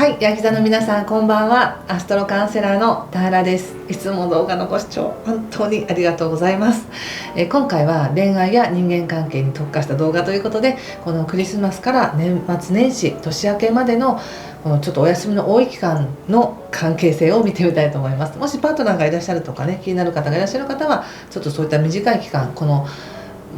はい、ヤギ座の皆さんこんばんは。アストロカウンセラーの田原です。いつも動画のご視聴本当にありがとうございます。今回は恋愛や人間関係に特化した動画ということで、このクリスマスから年末年始年明けまでのこのちょっとお休みの多い期間の関係性を見てみたいと思います。もしパートナーがいらっしゃるとかね、気になる方がいらっしゃる方はちょっとそういった短い期間、この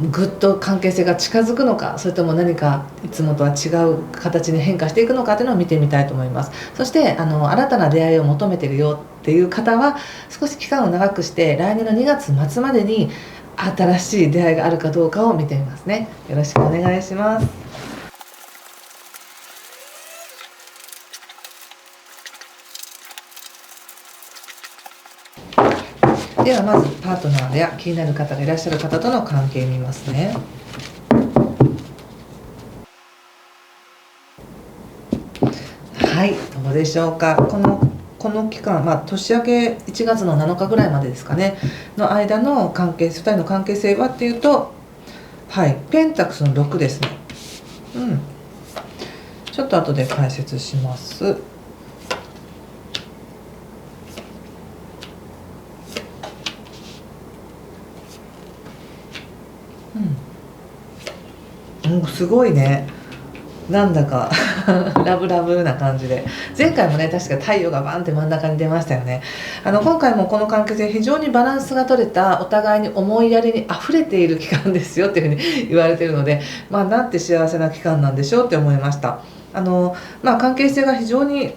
ぐっと関係性が近づくのか、それとも何かいつもとは違う形に変化していくのかというのを見てみたいと思います。そして新たな出会いを求めてるよっていう方は少し期間を長くして来年の2月末までに新しい出会いがあるかどうかを見てみますね。よろしくお願いします。ではまずパートナーや気になる方がいらっしゃる方との関係を見ますね。はい、どうでしょうか。この期間、年明け1月の7日ぐらいまでですかねの間の関係、2人の関係性はっていうと、はい、ペンタクスの6ですね。ちょっと後で解説します。すごいね、なんだかラブラブな感じで、前回もね確か太陽がバンって真ん中に出ましたよね。今回もこの関係性非常にバランスが取れた、お互いに思いやりにあふれている期間ですよっていうふうに言われているので、なんて幸せな期間なんでしょうって思いました。関係性が非常に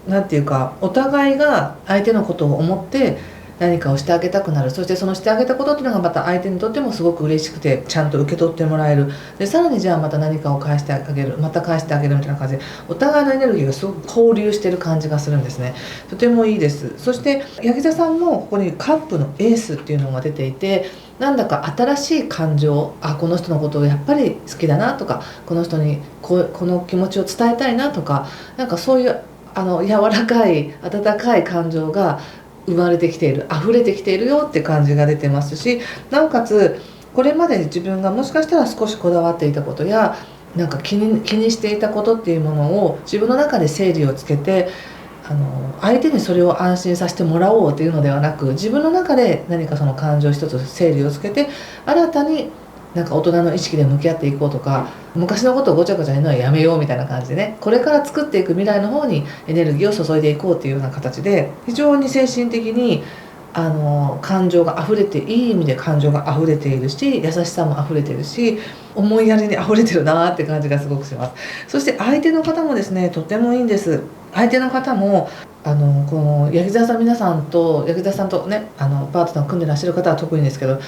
なんていうか、お互いが相手のことを思って何かをしてあげたくなる。そしてそのしてあげたことっていうのがまた相手にとってもすごく嬉しくて、ちゃんと受け取ってもらえる。でさらにじゃあまた何かを返してあげる、また返してあげるみたいな感じで、お互いのエネルギーがすごく交流してる感じがするんですね。とてもいいです。そしてヤギ座さんもここにカップのエースっていうのが出ていて、なんだか新しい感情、この人のことをやっぱり好きだなとか、この人にこの気持ちを伝えたいなとか、なんかそういう柔らかい温かい感情が生まれてきている、溢れてきているよって感じが出てますし、なおかつこれまで自分がもしかしたら少しこだわっていたことや、なんか気にしていたことっていうものを自分の中で整理をつけて、相手にそれを安心させてもらおうというのではなく、自分の中で何かその感情一つ整理をつけて、新たになんか大人の意識で向き合っていこうとか、昔のことをごちゃごちゃ言うのはやめようみたいな感じでね、これから作っていく未来の方にエネルギーを注いでいこうっていうような形で、非常に精神的に感情が溢れて、いい意味で感情が溢れているし、優しさも溢れているし、思いやりに溢れてるなって感じがすごくします。そして相手の方もですね、とてもいいんです。相手の方もこのヤギ座さん、皆さんとヤギ座さんとねパートナーを組んでらっしゃる方は特にですけど、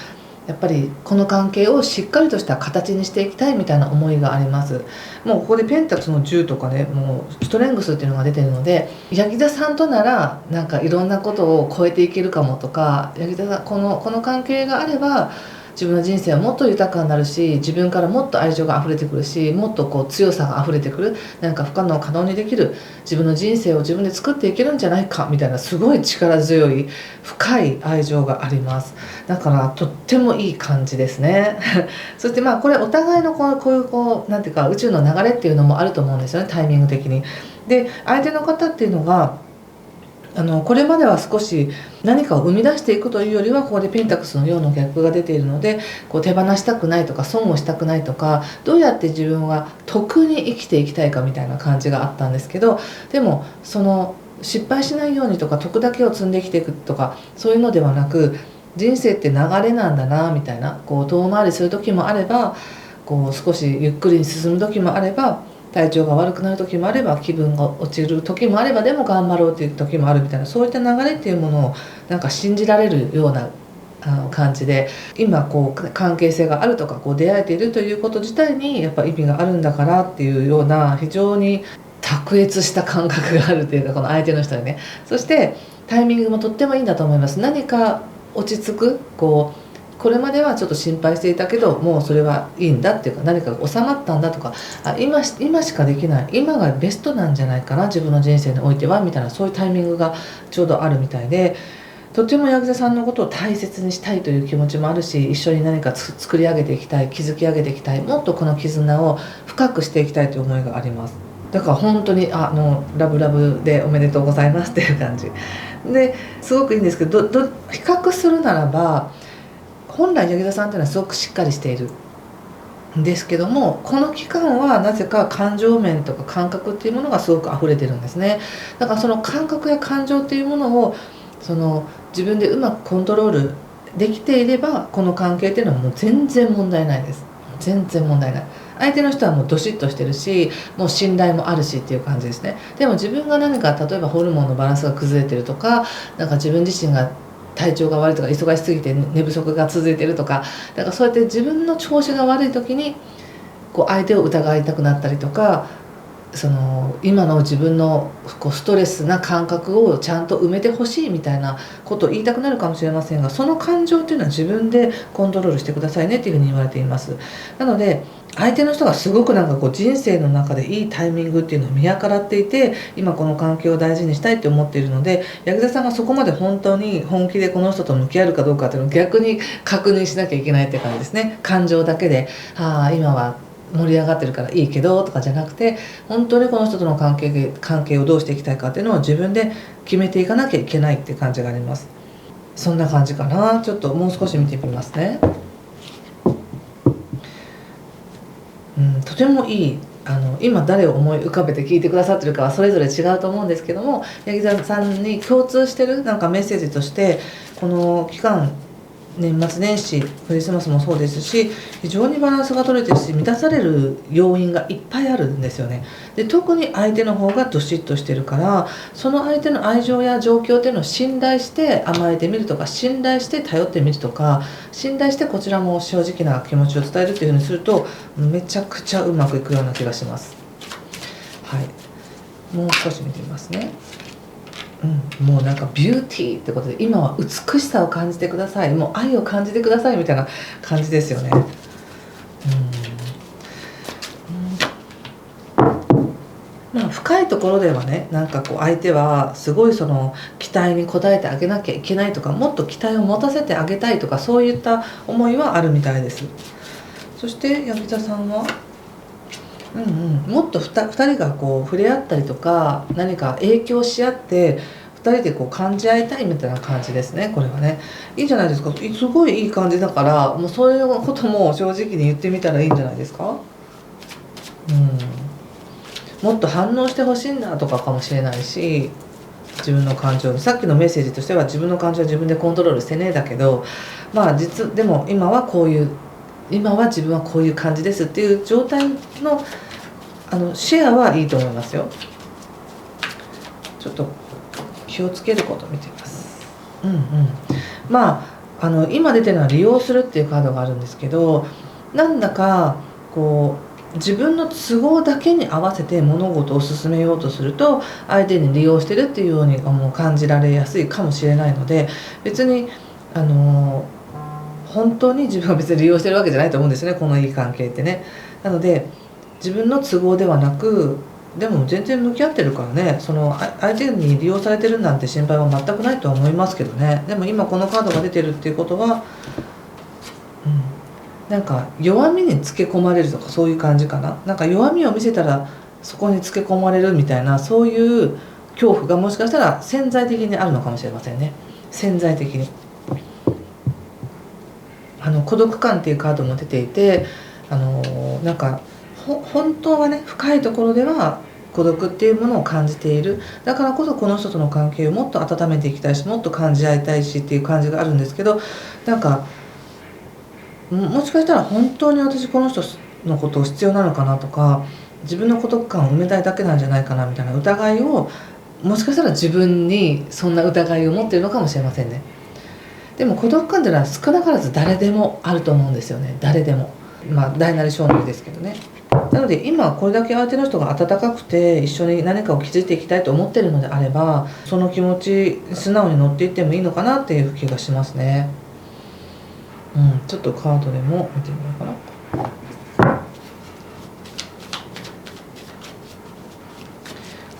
やっぱりこの関係をしっかりとした形にしていきたいみたいな思いがあります。もうここでペンタクスの10とかね、もうストレングスっていうのが出てるので、ヤギ座さんとならなんかいろんなことを超えていけるかもとか、ヤギ座さんこの関係があれば自分の人生はもっと豊かになるし、自分からもっと愛情が溢れてくるし、もっとこう強さが溢れてくる、なんか不可能を可能にできる、自分の人生を自分で作っていけるんじゃないかみたいな、すごい力強い深い愛情があります。だからとってもいい感じですねそしてこれお互いのこういうなんていうか宇宙の流れっていうのもあると思うんですよね、タイミング的に。で相手の方っていうのがこれまでは少し何かを生み出していくというよりは、ここでペンタクスのような逆が出ているので、こう手放したくないとか損をしたくないとか、どうやって自分は得に生きていきたいかみたいな感じがあったんですけど、でもその失敗しないようにとか得だけを積んで生きていくとか、そういうのではなく、人生って流れなんだなみたいな、こう遠回りする時もあれば、こう少しゆっくりに進む時もあれば、体調が悪くなる時もあれば、気分が落ちる時もあれば、でも頑張ろうっていう時もあるみたいな、そういった流れっていうものをなんか信じられるような感じで、今こう関係性があるとか、こう出会えているということ自体にやっぱ意味があるんだからっていうような、非常に卓越した感覚があるというか、この相手の人にね。そしてタイミングもとってもいいんだと思います。何か落ち着く、これまではちょっと心配していたけど、もうそれはいいんだっていうか、何かが収まったんだとか、今しかできない、今がベストなんじゃないかな、自分の人生においてはみたいな、そういうタイミングがちょうどあるみたいで、とてもヤギ座さんのことを大切にしたいという気持ちもあるし、一緒に何か作り上げていきたい、築き上げていきたい、もっとこの絆を深くしていきたいという思いがあります。だから本当にラブラブでおめでとうございますっていう感じですごくいいんですけど、比較するならば本来柳田さんっていうのはすごくしっかりしているんですけども、この期間はなぜか感情面とか感覚っていうものがすごく溢れてるんですね。だからその感覚や感情っていうものを自分でうまくコントロールできていれば、この関係っていうのはもう全然問題ないです。全然問題ない。相手の人はもうどしっとしてるし、もう信頼もあるしっていう感じですね。でも自分が何か例えばホルモンのバランスが崩れてるとか、なんか自分自身が体調が悪いとか、忙しすぎて寝不足が続いてるとか、だからそうやって自分の調子が悪い時に相手を疑いたくなったりとか、今の自分のストレスな感覚をちゃんと埋めてほしいみたいなことを言いたくなるかもしれませんが、その感情っていうのは自分でコントロールしてくださいねっていうふうに言われています。なので相手の人がすごく人生の中でいいタイミングっていうのを見計らっていて、今この関係を大事にしたいって思っているので、柳田さんがそこまで本当に本気でこの人と向き合えるかどうかっていうのを逆に確認しなきゃいけないって感じですね。感情だけで今は盛り上がってるからいいけどとかじゃなくて、本当にこの人との関係をどうしていきたいかっていうのを自分で決めていかなきゃいけないっていう感じがあります。そんな感じかな。ちょっともう少し見てみますね。とてもいい今誰を思い浮かべて聞いてくださってるかはそれぞれ違うと思うんですけども、柳沢さんに共通してるメッセージとして、この期間年末年始クリスマスもそうですし、非常にバランスが取れてるし満たされる要因がいっぱいあるんですよね。で特に相手の方がどしっとしてるから、その相手の愛情や状況っていうのを信頼して甘えてみるとか、信頼して頼ってみるとか、信頼してこちらも正直な気持ちを伝えるっていうふうにするとめちゃくちゃうまくいくような気がします。はい、もう少し見てみますね。もうビューティーってことで、今は美しさを感じてください、もう愛を感じてくださいみたいな感じですよね。深いところではね、相手はすごい期待に応えてあげなきゃいけないとか、もっと期待を持たせてあげたいとか、そういった思いはあるみたいです。そして柳田さんはもっと2人が触れ合ったりとか、何か影響し合って2人で感じ合いたいみたいな感じですね。これはねいいじゃないですか。すごいいい感じだから、もうそういうことも正直に言ってみたらいいんじゃないですか。もっと反応してほしいんだとかもしれないし、自分の感情、さっきのメッセージとしては自分の感情は自分でコントロールしてねえだけど、でも今は自分はこういう感じですっていう状態のシェアはいいと思いますよ。ちょっと気をつけることを見てみます。今出てるのは利用するっていうカードがあるんですけど、なんだか自分の都合だけに合わせて物事を進めようとすると、相手に利用してるっていうように感じられやすいかもしれないので、別に本当に自分は別に利用してるわけじゃないと思うんですよね、このいい関係ってね。なので自分の都合ではなく、でも全然向き合ってるからね、相手に利用されてるなんて心配は全くないとは思いますけどね。でも今このカードが出てるっていうことは、弱みにつけ込まれるとか、そういう感じかな。弱みを見せたらそこにつけ込まれるみたいな、そういう恐怖がもしかしたら潜在的にあるのかもしれませんね。潜在的に孤独感っていうカードも出ていて、本当はね、深いところでは孤独っていうものを感じている。だからこそこの人との関係をもっと温めていきたいし、もっと感じ合いたいしっていう感じがあるんですけど、もしかしたら本当に私この人のことを必要なのかなとか、自分の孤独感を埋めたいだけなんじゃないかなみたいな疑いを、もしかしたら自分にそんな疑いを持っているのかもしれませんね。でも孤独感というのは少なからず誰でもあると思うんですよね。誰でも。大なり小なりですけどね。なので今これだけ相手の人が温かくて一緒に何かを築いていきたいと思っているのであれば、その気持ち素直に乗っていってもいいのかなっていう気がしますね。ちょっとカードでも見てみようかな。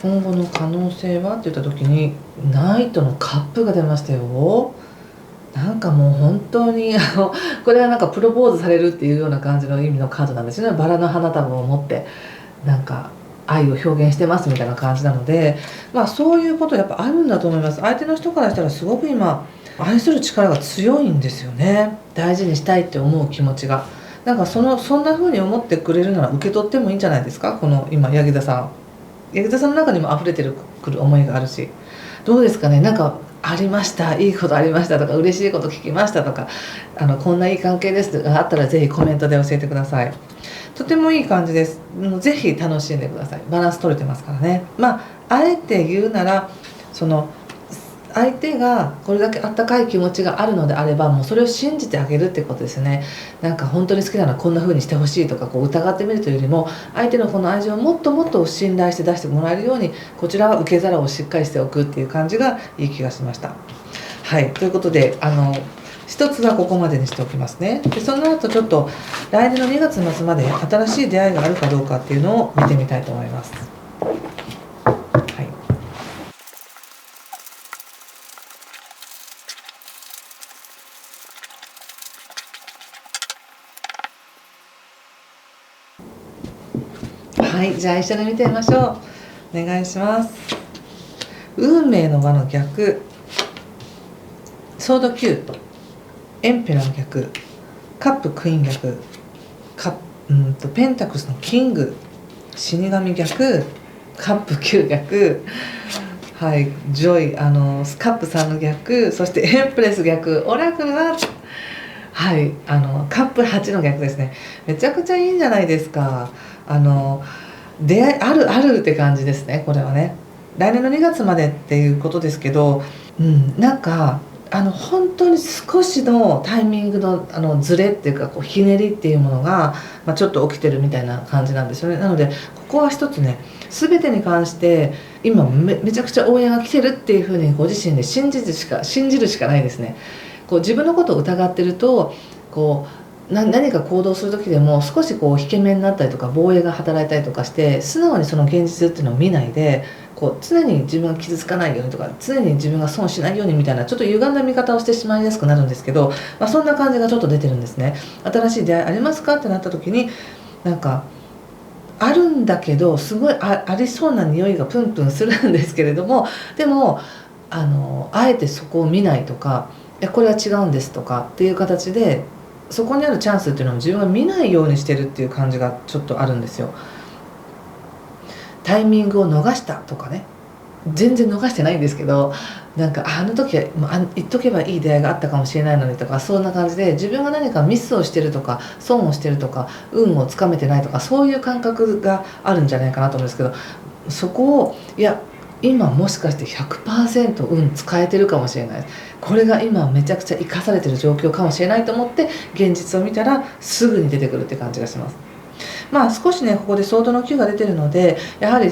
今後の可能性はって言った時にナイトのカップが出ましたよ。もう本当にこれはプロポーズされるっていうような感じの意味のカードなんですよね。バラの花束を持って愛を表現してますみたいな感じなので、そういうことやっぱあるんだと思います。相手の人からしたらすごく今愛する力が強いんですよね。大事にしたいって思う気持ちが。そんな風に思ってくれるなら受け取ってもいいんじゃないですか。この今柳田さんの中にも溢れてくる思いがあるし、どうですかね。ありました、いいことありましたとか、嬉しいこと聞きましたとか、こんないい関係ですがあったらぜひコメントで教えてください。とてもいい感じです。ぜひ楽しんでください。バランス取れてますからね。あえて言うなら、その相手がこれだけあったかい気持ちがあるのであれば、もうそれを信じてあげるってことですね。本当に好きなのはこんな風にしてほしいとか疑ってみるというよりも、相手のこの愛情をもっともっと信頼して出してもらえるように、こちらは受け皿をしっかりしておくっていう感じがいい気がしました。はい、ということで一つはここまでにしておきますね。でその後ちょっと来年の2月末まで新しい出会いがあるかどうかっていうのを見てみたいと思います。はい、じゃあ一緒に見てみましょう。お願いします。運命の輪の逆、ソード9、エンペラーの逆、カップクイーン逆、ペンタクスのキング、死神逆、カップ9逆、はい、ジョイスカップ3の逆、そしてエンプレス逆、オラクルははい、カップ8の逆ですね。めちゃくちゃいいんじゃないですか。出会いあるって感じですね。これはね、来年の2月までっていうことですけど、本当に少しのタイミングのズレっていうかひねりっていうものが、ちょっと起きてるみたいな感じなんですよね。なのでここは一つね、全てに関して今めちゃくちゃ応援が来てるっていうふうにご自身で信じるしかないですね。自分のことを疑ってると何か行動する時でも少し引け目になったりとか防衛が働いたりとかして、素直にその現実っていうのを見ないで常に自分が傷つかないようにとか、常に自分が損しないようにみたいなちょっと歪んだ見方をしてしまいやすくなるんですけど、そんな感じがちょっと出てるんですね。新しい出会いありますかってなった時にあるんだけど、すごいありそうな匂いがプンプンするんですけれども、でもあえてそこを見ないとか、いやこれは違うんですとかっていう形で、そこにあるチャンスっていうのを自分が見ないようにしてるっていう感じがちょっとあるんですよ。タイミングを逃したとかね、全然逃してないんですけど、あの時は言っとけばいい出会いがあったかもしれないのにとか、そんな感じで自分が何かミスをしてるとか損をしてるとか運をつかめてないとか、そういう感覚があるんじゃないかなと思うんですけど、そこを今もしかして 100% 運使えてるかもしれない、これが今めちゃくちゃ生かされてる状況かもしれないと思って現実を見たらすぐに出てくるって感じがします。少しねここでソードの9が出てるので、やはり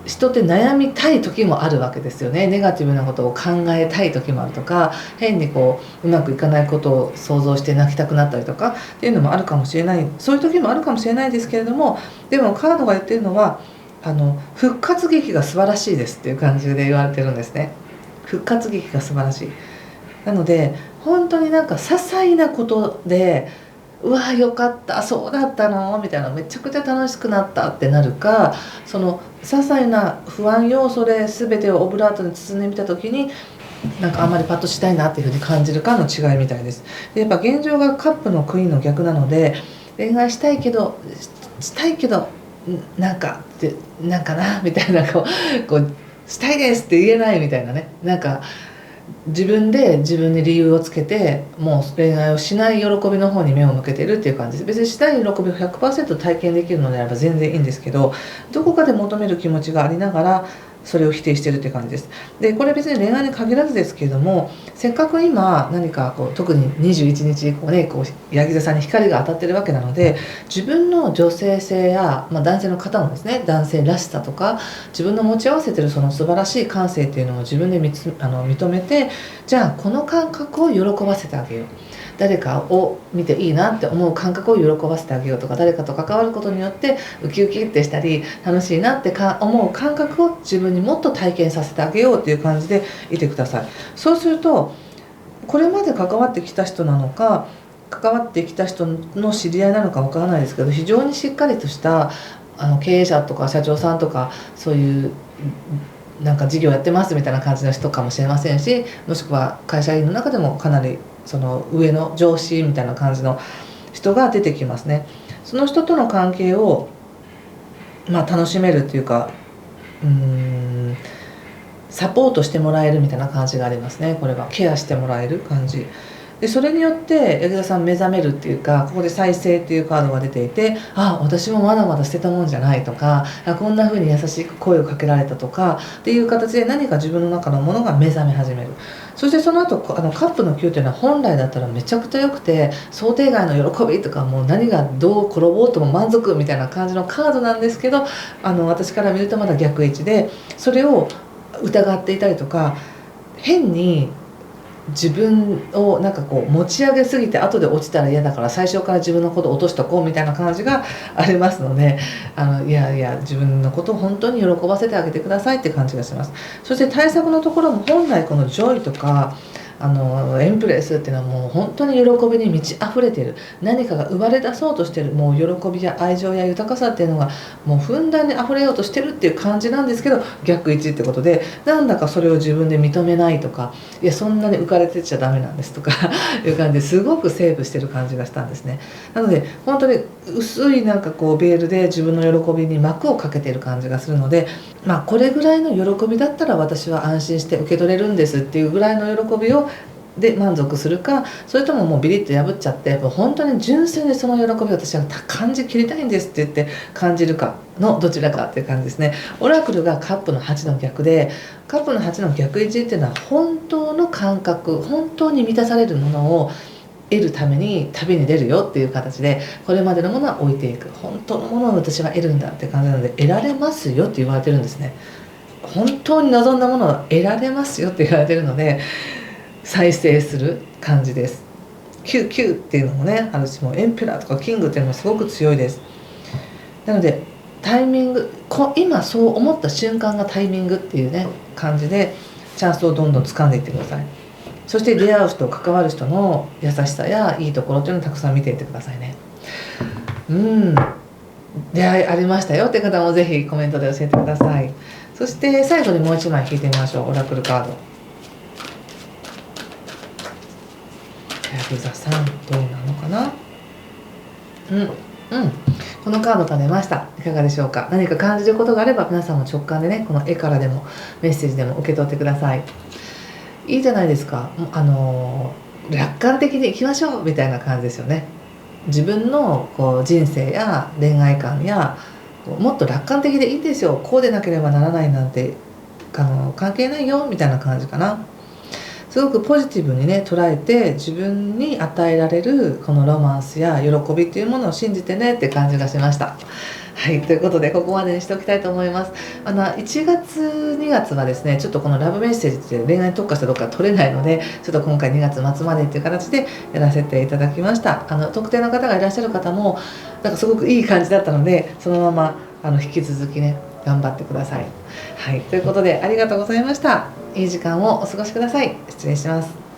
人って悩みたい時もあるわけですよね。ネガティブなことを考えたい時もあるとか、変にうまくいかないことを想像して泣きたくなったりとかっていうのもあるかもしれない、そういう時もあるかもしれないですけれども、でもカードが言ってるのは復活劇が素晴らしいですっていう感じで言われてるんですね。復活劇が素晴らしい。なので本当に些細なことでうわよかったそうだったのみたいな、めちゃくちゃ楽しくなったってなるか、その些細な不安要素で全てをオブラートに包んでみた時にあんまりパッとしたいなっていうふうに感じるかの違いみたいです。でやっぱ現状がカップのクイーンの逆なので、恋愛したいけどなんかなみたいなしたいですって言えないみたいなね、自分で自分に理由をつけてもう恋愛をしない喜びの方に目を向けてるっていう感じです。別にしたい喜びを 100% 体験できるのであれば全然いいんですけど、どこかで求める気持ちがありながらそれを否定してるっていう感じです。でこれ別に恋愛に限らずですけれども、せっかく今何か特に21日以降ね柳座さんに光が当たってるわけなので、自分の女性性や、男性の方もですね、男性らしさとか自分の持ち合わせてるその素晴らしい感性っていうのを自分で認めて、じゃあこの感覚を喜ばせてあげよう、誰かを見ていいなって思う感覚を喜ばせてあげようとか、誰かと関わることによってウキウキってしたり楽しいなって思う感覚を自分にもっと体験させてあげようっていう感じでいてください。そうするとこれまで関わってきた人なのか関わってきた人の知り合いなのかわからないですけど、非常にしっかりとした経営者とか社長さんとかそういうなんか事業やってますみたいな感じの人かもしれませんし、もしくは会社員の中でもかなりその上の上司みたいな感じの人が出てきますね。その人との関係を楽しめるっていうか、サポートしてもらえるみたいな感じがありますね。これはケアしてもらえる感じで、それによって柳田さん目覚めるっていうか、ここで再生っていうカードが出ていて、私もまだまだ捨てたもんじゃないとか、こんな風に優しく声をかけられたとかっていう形で何か自分の中のものが目覚め始める。そしてその後カップの9っていうのは本来だったらめちゃくちゃ良くて、想定外の喜びとか、もう何がどう転ぼうとも満足みたいな感じのカードなんですけど、私から見るとまだ逆位置で、それを疑っていたりとか、変に自分をなんかこう持ち上げすぎて後で落ちたら嫌だから最初から自分のことを落としとこうみたいな感じがありますので、いやいや自分のことを本当に喜ばせてあげてくださいって感じがします。そして対策のところも本来このジョイとかエンプレスっていうのはもう本当に喜びに満ち溢れている、何かが生まれ出そうとしている、もう喜びや愛情や豊かさっていうのがもうふんだんに溢れようとしてるっていう感じなんですけど、逆位置ってことでなんだかそれを自分で認めないとか、いやそんなに浮かれてちゃダメなんですとかいう感じですごくセーブしてる感じがしたんですね。なので本当に薄いなんかこうベールで自分の喜びに幕をかけている感じがするので、これぐらいの喜びだったら私は安心して受け取れるんですっていうぐらいの喜びをで満足するか、それとももうビリッと破っちゃって本当に純粋にその喜びを私は感じきりたいんですって言って感じるかのどちらかっていう感じですね。オラクルがカップの8の逆で、カップの8の逆位置っていうのは本当の感覚、本当に満たされるものを得るために旅に出るよっていう形で、これまでのものは置いていく、本当のものを私は得るんだって感じなので、得られますよって言われてるんですね。本当に望んだものは得られますよって言われてるので、再生する感じです。99っていうのもねあるし、もうエンペラーとかキングっていうのもすごく強いです。なのでタイミング、今そう思った瞬間がタイミングっていうね感じでチャンスをどんどん掴んでいってください。そして出会う人、関わる人の優しさやいいところっていうのをたくさん見ていってくださいね。出会いありましたよって方もぜひコメントで教えてください。そして最後にもう一枚引いてみましょう。オラクルカード。ヤギ座さんどうなのかな。このカードが出ました。いかがでしょうか。何か感じることがあれば皆さんも直感でね、この絵からでもメッセージでも受け取ってください。いいじゃないですか。楽観的にいきましょうみたいな感じですよね。自分のこう人生や恋愛観やもっと楽観的でいいんですよ、こうでなければならないなんて関係ないよみたいな感じかな。すごくポジティブにね捉えて、自分に与えられるこのロマンスや喜びっていうものを信じてねって感じがしました。はい、ということでここまでにしておきたいと思います。1月2月はですね、ちょっとこのラブメッセージって恋愛に特化したとこから取れないので、ちょっと今回2月末までっていう形でやらせていただきました。特定の方がいらっしゃる方もなんかすごくいい感じだったので、そのまま引き続きね頑張ってください。はい、ということでありがとうございました。いい時間をお過ごしください。失礼します。